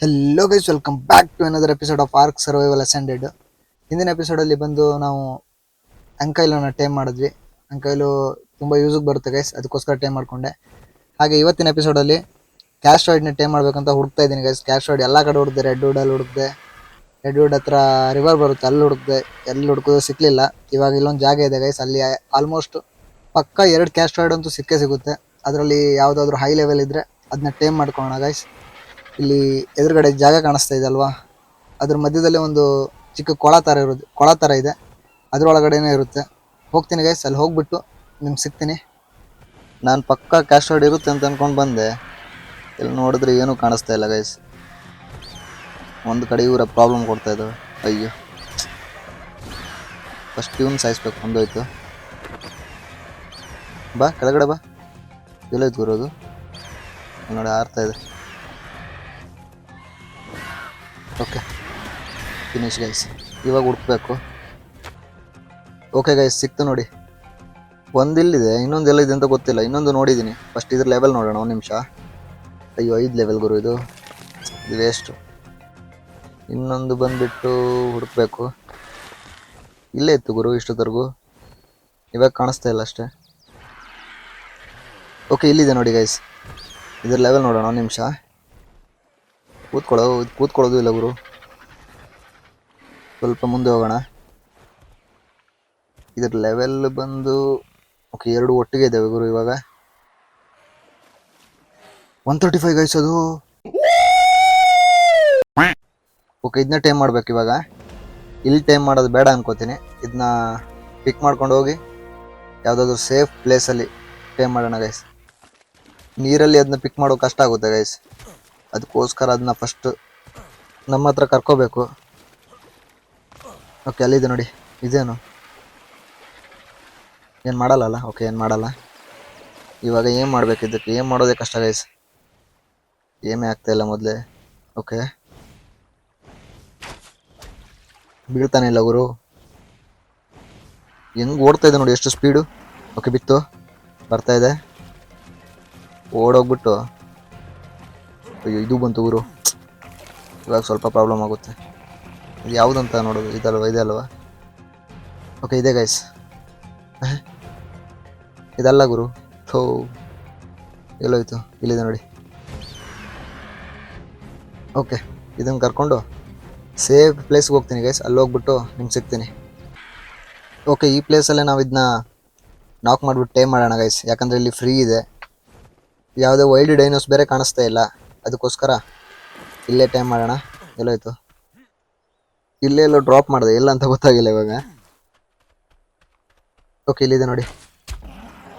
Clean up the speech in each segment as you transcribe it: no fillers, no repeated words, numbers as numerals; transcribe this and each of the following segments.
Hello guys, welcome back to another episode of ARK Survival Ascended. ಹಿಂದಿನ ಎಪಿಸೋಡಲ್ಲಿ ಬಂದು ನಾವು ಅಂಕೈಲನ್ನು ಟೈಮ್ ಮಾಡಿದ್ವಿ. ಅಂಕೈಲು ತುಂಬ ಯೂಸಿಗೆ ಬರುತ್ತೆ ಗೈಸ್, ಅದಕ್ಕೋಸ್ಕರ ಟೈಮ್ ಮಾಡಿಕೊಂಡೆ. ಹಾಗೆ ಇವತ್ತಿನ ಎಪಿಸೋಡಲ್ಲಿ ಕ್ಯಾಸ್ಟ್ರಾಯ್ಡ್ನ ಟೈಮ್ ಮಾಡಬೇಕಂತ ಹುಡುಕ್ತಾ ಇದ್ದೀನಿ ಗೈಸ್. ಕ್ಯಾಸ್ಟ್ರಾಯ್ಡ್ ಎಲ್ಲ ಕಡೆ ಹುಡುಕ್ದೆ, ರೆಡ್ ವುಡಲ್ಲಿ ಹುಡುಕ್ದೆ, ರೆಡ್ ವುಡ್ ಹತ್ರ ರಿವರ್ ಬರುತ್ತೆ ಅಲ್ಲಿ ಹುಡುಕ್ದೆ, ಎಲ್ಲಿ ಹುಡುಕೋದು ಸಿಕ್ಕಲಿಲ್ಲ. ಇವಾಗ ಇಲ್ಲೊಂದು ಜಾಗ ಇದೆ ಗೈಸ್, ಅಲ್ಲಿ ಆಲ್ಮೋಸ್ಟ್ ಪಕ್ಕ 2 ಕ್ಯಾಸ್ಟ್ರಾಯ್ಡ್ ಅಂತೂ ಸಿಕ್ಕೇ ಸಿಗುತ್ತೆ. ಅದರಲ್ಲಿ ಯಾವುದಾದ್ರೂ ಹೈ ಲೆವೆಲ್ ಇದ್ದರೆ ಅದನ್ನ ಟೈಮ್ ಮಾಡ್ಕೊಳ್ಳೋಣ ಗೈಸ್. ಇಲ್ಲಿ ಎದುರುಗಡೆ ಜಾಗ ಕಾಣಿಸ್ತಾ ಇದೆ ಅಲ್ವಾ, ಅದ್ರ ಮಧ್ಯದಲ್ಲಿ ಒಂದು ಚಿಕ್ಕ ಕೊಳ ಥರ ಇದೆ, ಅದ್ರೊಳಗಡೆನೇ ಇರುತ್ತೆ. ಹೋಗ್ತೀನಿ ಗೈಸ್, ಅಲ್ಲಿ ಹೋಗ್ಬಿಟ್ಟು ನಿಮ್ಗೆ ಸಿಗ್ತೀನಿ. ನಾನು ಪಕ್ಕ ಕ್ಯಾಸ್ಟ್ರಾಯ್ಡ್ ಇರುತ್ತೆ ಅಂತ ಅಂದ್ಕೊಂಡು ಬಂದೆ, ಇಲ್ಲಿ ನೋಡಿದ್ರೆ ಏನೂ ಕಾಣಿಸ್ತಾ ಇಲ್ಲ ಗೈಸ್. ಒಂದು ಕಡೆ ಇವರ ಪ್ರಾಬ್ಲಮ್ ಕೊಡ್ತಾ ಇದ್ದಾವೆ. ಅಯ್ಯೋ, ಫಸ್ಟ್ ಇವನು ಸಾಯಿಸ್ಬೇಕು. ಒಂದೋಯ್ತು, ಬಾ ಕೆಳಗಡೆ ಬಾ. ಎಲ್ಲೋಯ್ತು ಗುರೋದು? ನೋಡಿ ಆರ್ತಾ ಇದೆ. Okay, finish guys. ಇವಾಗ ಹುಡುಕ್ಬೇಕು. ಓಕೆ ಗೈಸ್, ಸಿಕ್ತು ನೋಡಿ. ಒಂದಿಲ್ಲಿದೆ, ಇನ್ನೊಂದು ಎಲ್ಲಿದೆ ಅಂತ ಗೊತ್ತಿಲ್ಲ. ಇನ್ನೊಂದು ನೋಡಿದ್ದೀನಿ, ಫಸ್ಟ್ ಇದ್ರ ಲೆವೆಲ್ ನೋಡೋಣ. ಒಂದು ನಿಮಿಷ. ಅಯ್ಯೋ, 5 ಲೆವೆಲ್ ಗುರು, ಇದು ವೇಸ್ಟು. ಇನ್ನೊಂದು ಬಂದುಬಿಟ್ಟು ಹುಡುಕ್ಬೇಕು. ಇಲ್ಲೇ ಇತ್ತು ಗುರು ಇಷ್ಟೊತ್ತರೆಗೂ, ಇವಾಗ ಕಾಣಿಸ್ತಾ ಇಲ್ಲ ಅಷ್ಟೇ. ಓಕೆ, ಇಲ್ಲಿದೆ ನೋಡಿ ಗೈಸ್, ಇದ್ರ ಲೆವೆಲ್ ನೋಡೋಣ. ಒಂದು ನಿಮಿಷ. ಕೂತ್ಕೊಳ್ಳೋದು ಇಲ್ಲ ಗುರು, ಸ್ವಲ್ಪ ಮುಂದೆ ಹೋಗೋಣ. ಇದ್ರ ಲೆವೆಲ್ ಬಂದು ಓಕೆ, 2 ಒಟ್ಟಿಗೆ ಇದ್ದಾವೆ ಗುರು. ಇವಾಗ 135 ಗೈಸ್ ಅದು. ಓಕೆ, ಇದನ್ನ ಟೈಮ್ ಮಾಡ್ಬೇಕು ಇವಾಗ. ಇಲ್ಲಿ ಟೈಮ್ ಮಾಡೋದು ಬೇಡ ಅನ್ಕೋತೀನಿ. ಇದನ್ನ ಪಿಕ್ ಮಾಡ್ಕೊಂಡು ಹೋಗಿ ಯಾವುದಾದ್ರೂ ಸೇಫ್ ಪ್ಲೇಸಲ್ಲಿ ಟೈಮ್ ಮಾಡೋಣ ಗೈಸ್. ನೀರಲ್ಲಿ ಅದನ್ನ ಪಿಕ್ ಮಾಡೋಕೆ ಕಷ್ಟ ಆಗುತ್ತೆ ಗೈಸ್, ಅದಕ್ಕೋಸ್ಕರ ಅದನ್ನ ಫಸ್ಟ್ ನಮ್ಮ ಹತ್ರ ಕರ್ಕೋಬೇಕು. ಓಕೆ, ಅಲ್ಲಿದೆ ನೋಡಿ. ಇದೇನು ಏನು ಮಾಡಲ್ಲ? ಓಕೆ, ಏನು ಮಾಡಲ್ಲ. ಇವಾಗ ಏನು ಮಾಡಬೇಕು? ಇದಕ್ಕೆ ಏನು ಮಾಡೋದೇ ಕಷ್ಟ ಗೈಸ್, ಏಮೇ ಆಗ್ತಾಯಿಲ್ಲ ಮೊದಲೇ. ಓಕೆ, ಬೀಳ್ತಾನೆ ಇಲ್ಲ ಗುರು. ಹೆಂಗೆ ಓಡ್ತಾ ಇದೆ ನೋಡಿ, ಎಷ್ಟು ಸ್ಪೀಡು. ಓಕೆ, ಬಿತ್ತು, ಬರ್ತಾ ಇದೆ. ಓಡೋಗ್ಬಿಟ್ಟು ಅಯ್ಯೋ, ಇದು ಬಂತು ಗುರು. ಇವಾಗ ಸ್ವಲ್ಪ ಪ್ರಾಬ್ಲಮ್ ಆಗುತ್ತೆ. ಇದು ಯಾವುದಂತ ನೋಡೋದು? ಇದಲ್ವಾ? ಓಕೆ, ಇದೆ ಗೈಸ್. ಇದಲ್ಲ ಗುರು. ಥೋ, ಎಲ್ಲೋಯ್ತು? ಇಲ್ಲಿದೆ ನೋಡಿ. ಓಕೆ, ಇದನ್ನು ಕರ್ಕೊಂಡು ಸೇಫ್ ಪ್ಲೇಸ್ಗೆ ಹೋಗ್ತೀನಿ ಗೈಸ್. ಅಲ್ಲಿ ಹೋಗ್ಬಿಟ್ಟು ನಿಮ್ಗೆ ಸಿಗ್ತೀನಿ. ಓಕೆ, ಈ ಪ್ಲೇಸಲ್ಲೇ ನಾವು ಇದನ್ನ ನಾಕ್ ಮಾಡಿಬಿಟ್ಟು ಟೈಮ್ ಮಾಡೋಣ ಗೈಸ್, ಯಾಕಂದರೆ ಇಲ್ಲಿ ಫ್ರೀ ಇದೆ. ಯಾವುದೇ ವೈಲ್ಡ್ ಡೈನೋಸ್ ಬೇರೆ ಕಾಣಿಸ್ತಾ ಇಲ್ಲ, ಅದಕ್ಕೋಸ್ಕರ ಇಲ್ಲೇ ಟೈಮ್ ಮಾಡೋಣ. ಎಲ್ಲೋಯ್ತು? ಇಲ್ಲೇ ಎಲ್ಲೋ ಡ್ರಾಪ್ ಮಾಡಿದೆ, ಎಲ್ಲ ಅಂತ ಗೊತ್ತಾಗಿಲ್ಲ ಇವಾಗ. ಓಕೆ, ಇಲ್ಲಿದೆ ನೋಡಿ.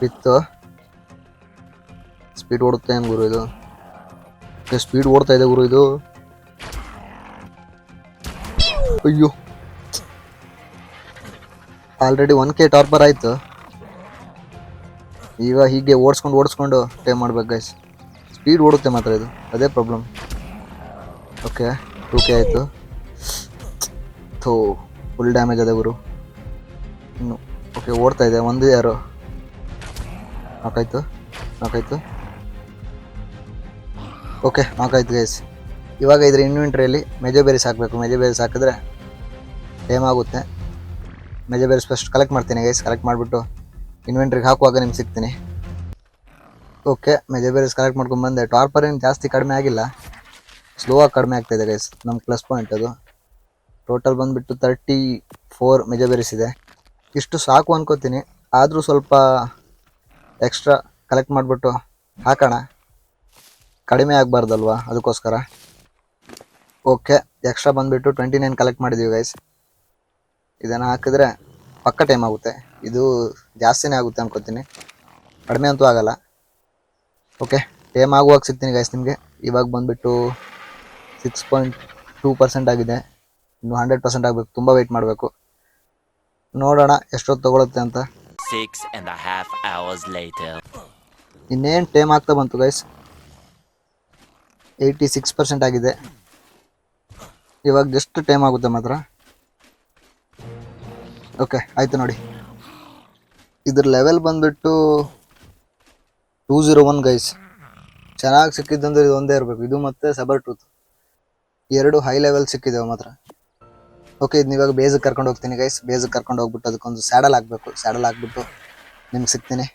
ಬಿತ್ತು. ಸ್ಪೀಡ್ ಓಡುತ್ತೆ ಏನು ಗುರು ಇದು? ಸ್ಪೀಡ್ ಓಡ್ತಾ ಇದೆ ಗುರು ಇದು. ಅಯ್ಯೋ, ಆಲ್ರೆಡಿ 1K ಟಾರ್ಪರ್ ಆಯಿತು. ಈಗ ಹೀಗೆ ಓಡಿಸ್ಕೊಂಡು ಟೈಮ್ ಮಾಡ್ಬೇಕು ಗೈಸ್. ಸ್ಪೀಡ್ ಓಡುತ್ತೆ ಮಾತ್ರ ಇದು, ಅದೇ ಪ್ರಾಬ್ಲಮ್. ಓಕೆ, 2K ಆಯಿತು. ಥೋ, ಫುಲ್ ಡ್ಯಾಮೇಜ್ ಅದೇ ಗುರು ಇನ್ನು. ಓಕೆ, ಓಡ್ತಾ ಇದೆ. ಒಂದು ಯಾರು ನಾಕಾಯ್ತು. Okay, ನಾಕಾಯ್ತು guys. ಇವಾಗ ಇದ್ರ ಇನ್ವೆಂಟ್ರಿಯಲ್ಲಿ ಮೆಜೋಬೆರೀಸ್ ಹಾಕಬೇಕು. ಮೆಜೋಬೆರೀಸ್ ಹಾಕಿದ್ರೆ ಟೈಮ್ ಆಗುತ್ತೆ. ಮೆಜೋಬೆರೀಸ್ ಫಸ್ಟ್ ಕಲೆಕ್ಟ್ ಮಾಡ್ತೀನಿ ಗೈಸ್. ಕಲೆಕ್ಟ್ ಮಾಡಿಬಿಟ್ಟು ಇನ್ವೆಂಟ್ರಿಗೆ ಹಾಕುವಾಗ ನಿಮ್ಗೆ ಸಿಗ್ತೀನಿ. ಓಕೆ, ಮೆಜೋಬೆರೀಸ್ ಕಲೆಕ್ಟ್ ಮಾಡ್ಕೊಂಡು ಬಂದೆ. ಟಾರ್ಪರ್ ಏನು ಜಾಸ್ತಿ ಕಡಿಮೆ ಆಗಿಲ್ಲ, ಸ್ಲೋ ಆಗಿ ಕಡಿಮೆ ಆಗ್ತಾಯಿದೆ ಗೈಸ್. ನಮ್ಮ ಪ್ಲಸ್ ಪಾಯಿಂಟ್ ಅದು. ಟೋಟಲ್ ಬಂದುಬಿಟ್ಟು 34 ಮೆಜೋಬೆರೀಸ್ ಇದೆ. ಇಷ್ಟು ಸಾಕು ಅನ್ಕೋತೀನಿ, ಆದರೂ ಸ್ವಲ್ಪ ಎಕ್ಸ್ಟ್ರಾ ಕಲೆಕ್ಟ್ ಮಾಡಿಬಿಟ್ಟು ಹಾಕೋಣ, ಕಡಿಮೆ ಆಗಬಾರ್ದಲ್ವಾ, ಅದಕ್ಕೋಸ್ಕರ. ಓಕೆ, ಎಕ್ಸ್ಟ್ರಾ ಬಂದುಬಿಟ್ಟು 29 ಕಲೆಕ್ಟ್ ಮಾಡಿದ್ದೀವಿ ಗೈಸ್. ಇದನ್ನು ಹಾಕಿದ್ರೆ ಪಕ್ಕ ಟೈಮ್ ಆಗುತ್ತೆ. ಇದು ಜಾಸ್ತಿನೇ ಆಗುತ್ತೆ ಅನ್ಕೋತೀನಿ, ಕಡಿಮೆ ಅಂತೂ ಆಗಲ್ಲ. ಓಕೆ, ಟೈಮ್ ಆಗುವಾಗ ಸಿಗ್ತೀನಿ ಗೈಸ್ ನಿಮಗೆ. ಇವಾಗ ಬಂದುಬಿಟ್ಟು 6.2% ಆಗಿದೆ. ಇನ್ನು 100% ಆಗಬೇಕು. ತುಂಬ ವೆಯ್ಟ್ ಮಾಡಬೇಕು. ನೋಡೋಣ ಎಷ್ಟೊತ್ತು ತೊಗೊಳುತ್ತೆ ಅಂತ. 6.5 hours later. ಇನ್ನೇನು ಟೈಮ್ ಆಗ್ತಾ ಬಂತು ಗೈಸ್. 86% ಆಗಿದೆ. ಇವಾಗ ಜಸ್ಟ್ ಟೈಮ್ ಆಗುತ್ತೆ ಮಾತ್ರ. ಓಕೆ, ಆಯಿತು ನೋಡಿ. ಇದ್ರ ಲೆವೆಲ್ ಬಂದುಬಿಟ್ಟು 201 ಗೈಸ್. ಚೆನ್ನಾಗಿ ಸಿಕ್ಕಿದ್ದಂದ್ರೆ ಇದು ಒಂದೇ ಇರಬೇಕು, ಇದು ಮತ್ತು ಸಬರ್ ಟೂತ್. 2 ಹೈ ಲೆವೆಲ್ ಸಿಕ್ಕಿದ್ದೇವೆ ಮಾತ್ರ. ಓಕೆ, ಇದನ್ನ ಇವಾಗ ಬೇಸಿಗೆ ಕರ್ಕೊಂಡು ಹೋಗ್ತೀನಿ ಗೈಸ್. ಬೇಸಿಗೆ ಕರ್ಕೊಂಡು ಹೋಗ್ಬಿಟ್ಟು ಅದಕ್ಕೊಂದು ಸ್ಯಾಡಲ್ ಹಾಕ್ಬೇಕು. ಸ್ಯಾಡಲ್ ಹಾಕ್ಬಿಟ್ಟು ನಿಮ್ಗೆ ಸಿಗ್ತೀನಿ.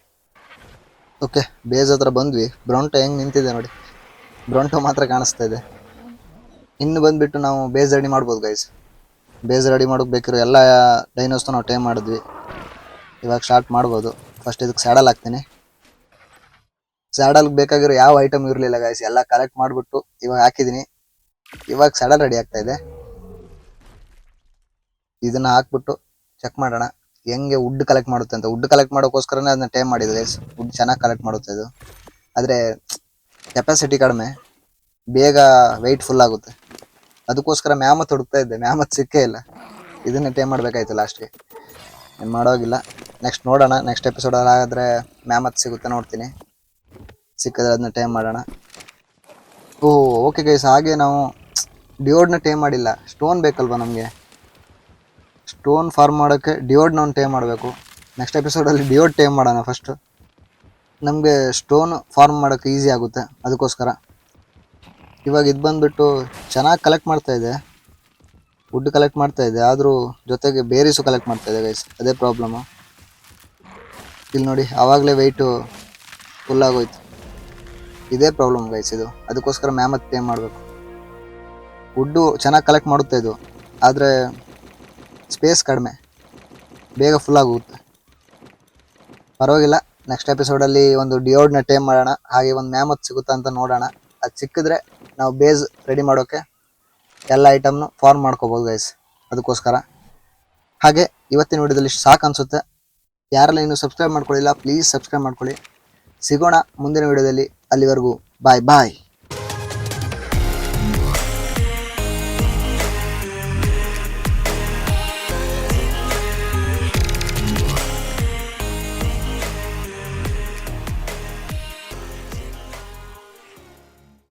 ಓಕೆ, ಬೇಸ್ ಹತ್ರ ಬಂದ್ವಿ. ಬ್ರೌಂಟೋ ಹೆಂಗೆ ನಿಂತಿದೆ ನೋಡಿ. ಬ್ರೌಂಟೋ ಮಾತ್ರ ಕಾಣಿಸ್ತಾ ಇದೆ. ಇನ್ನು ಬಂದುಬಿಟ್ಟು ನಾವು ಬೇಸ್ ರೆಡಿ ಮಾಡ್ಬೋದು ಗೈಸ್. ಬೇಸ್ ರೆಡಿ ಮಾಡೋಕೆ ಬೇಕಿರೋ ಎಲ್ಲ ಡೈನೋಸ್ನ ನಾವು ಟೈಮ್ ಮಾಡಿದ್ವಿ. ಇವಾಗ ಸ್ಟಾರ್ಟ್ ಮಾಡ್ಬೋದು. ಫಸ್ಟ್ ಇದಕ್ಕೆ ಸ್ಯಾಡಲ್ ಹಾಕ್ತೀನಿ. ಸ್ಯಾಡಲ್ಗೆ ಬೇಕಾಗಿರೋ ಯಾವ ಐಟಮ್ ಇರಲಿಲ್ಲ ಗೈಸ್, ಎಲ್ಲ ಕಲೆಕ್ಟ್ ಮಾಡಿಬಿಟ್ಟು ಇವಾಗ ಹಾಕಿದ್ದೀನಿ. ಇವಾಗ ಸ್ಯಾಡಲ್ ರೆಡಿ ಆಗ್ತಾ ಇದೆ. ಇದನ್ನ ಹಾಕ್ಬಿಟ್ಟು ಚೆಕ್ ಮಾಡೋಣ ಹೆಂಗೆ ವುಡ್ ಕಲೆಕ್ಟ್ ಮಾಡುತ್ತೆ ಅಂತ. ವುಡ್ ಕಲೆಕ್ಟ್ ಮಾಡೋಕ್ಕೋಸ್ಕರನೇ ಅದನ್ನ ಟೈಮ್ ಮಾಡಿದೆ ಗೈಸ್. ವುಡ್ ಚೆನ್ನಾಗಿ ಕಲೆಕ್ಟ್ ಮಾಡುತ್ತೆ ಇದು. ಆದರೆ ಕೆಪಾಸಿಟಿ ಕಡಿಮೆ, ಬೇಗ ವೆಯ್ಟ್ ಫುಲ್ ಆಗುತ್ತೆ. ಅದಕ್ಕೋಸ್ಕರ ಮ್ಯಾಮತ್ ಹುಡುಕ್ತಾ ಇದ್ದೆ, ಮ್ಯಾಮತ್ ಸಿಕ್ಕೇ ಇಲ್ಲ. ಇದನ್ನೇ ಟೈಮ್ ಮಾಡಬೇಕಾಯ್ತು ಲಾಸ್ಟ್ಗೆ. ಏನು ಮಾಡೋಗಿಲ್ಲ, ನೆಕ್ಸ್ಟ್ ನೋಡೋಣ. ನೆಕ್ಸ್ಟ್ ಎಪಿಸೋಡಲ್ಲಿ ಆದರೆ ಮ್ಯಾಮತ್ ಸಿಗುತ್ತೆ, ನೋಡ್ತೀನಿ. ಸಿಕ್ಕಿದ್ರೆ ಅದನ್ನ ಟೈಮ್ ಮಾಡೋಣ. ಓಕೆ ಗೈಸ್, ಹಾಗೆ ನಾವು ಡಿಯೋಡ್ನ ಟೈಮ್ ಮಾಡಿಲ್ಲ. ಸ್ಟೋನ್ ಬೇಕಲ್ವ ನಮಗೆ. ಸ್ಟೋನ್ ಫಾರ್ಮ್ ಮಾಡೋಕ್ಕೆ ಡಿಯೋಡ್ನ ಒಂದು ಟೈಮ್ ಮಾಡಬೇಕು. ನೆಕ್ಸ್ಟ್ ಎಪಿಸೋಡಲ್ಲಿ ಡಿಯೋಡ್ ಟೈಮ್ ಮಾಡೋಣ ಫಸ್ಟು. ನಮಗೆ ಸ್ಟೋನ್ ಫಾರ್ಮ್ ಮಾಡೋಕ್ಕೆ ಈಸಿ ಆಗುತ್ತೆ, ಅದಕ್ಕೋಸ್ಕರ. ಇವಾಗ ಇದು ಬಂದುಬಿಟ್ಟು ಚೆನ್ನಾಗಿ ಕಲೆಕ್ಟ್ ಮಾಡ್ತಾಯಿದೆ, ವುಡ್ ಕಲೆಕ್ಟ್ ಮಾಡ್ತಾಯಿದೆ. ಆದರೂ ಜೊತೆಗೆ ಬೇರೀಸು ಕಲೆಕ್ಟ್ ಮಾಡ್ತಾಯಿದೆ ಗೈಸ್, ಅದೇ ಪ್ರಾಬ್ಲಮ್ಮು. ಇಲ್ಲಿ ನೋಡಿ, ಆವಾಗಲೇ ವೆಯ್ಟು ಫುಲ್ ಆಗೋಯ್ತು. ಇದೇ ಪ್ರಾಬ್ಲಮ್ ಗೈಸ್ ಇದು. ಅದಕ್ಕೋಸ್ಕರ ಮ್ಯಾಮತ್ ಟೈಮ್ ಮಾಡಬೇಕು. ವುಡ್ಡು ಚೆನ್ನಾಗಿ ಕಲೆಕ್ಟ್ ಮಾಡುತ್ತೆ ಇದು, ಆದರೆ ಸ್ಪೇಸ್ ಕಡಿಮೆ, ಬೇಗ ಫುಲ್ ಆಗುತ್ತೆ. ಪರವಾಗಿಲ್ಲ, ನೆಕ್ಸ್ಟ್ ಎಪಿಸೋಡಲ್ಲಿ ಒಂದು ಡಿಯೋಡ್ನ ಟೈಮ್ ಮಾಡೋಣ. ಹಾಗೆ ಒಂದು ಮ್ಯಾಮತ್ ಸಿಗುತ್ತಾ ಅಂತ ನೋಡೋಣ. ಅದು ಸಿಕ್ಕಿದ್ರೆ ನಾವು ಬೇಸ್ ರೆಡಿ ಮಾಡೋಕ್ಕೆ ಎಲ್ಲ ಐಟಮ್ನು ಫಾರ್ಮ್ ಮಾಡ್ಕೋಬೋದು ಗೈಸ್, ಅದಕ್ಕೋಸ್ಕರ. ಹಾಗೆ ಇವತ್ತಿನ ವಿಡಿಯೋದಲ್ಲಿ ಸಾಕು ಅನಿಸುತ್ತೆ. ಯಾರೆಲ್ಲ ಇನ್ನೂ ಸಬ್ಸ್ಕ್ರೈಬ್ ಮಾಡ್ಕೊಳ್ಳಿಲ್ಲ, ಪ್ಲೀಸ್ ಸಬ್ಸ್ಕ್ರೈಬ್ ಮಾಡ್ಕೊಳ್ಳಿ. ಸಿಗೋಣ ಮುಂದಿನ ವಿಡಿಯೋದಲ್ಲಿ. ಅಲ್ಲಿವರೆಗೂ ಬಾಯ್ ಬಾಯ್.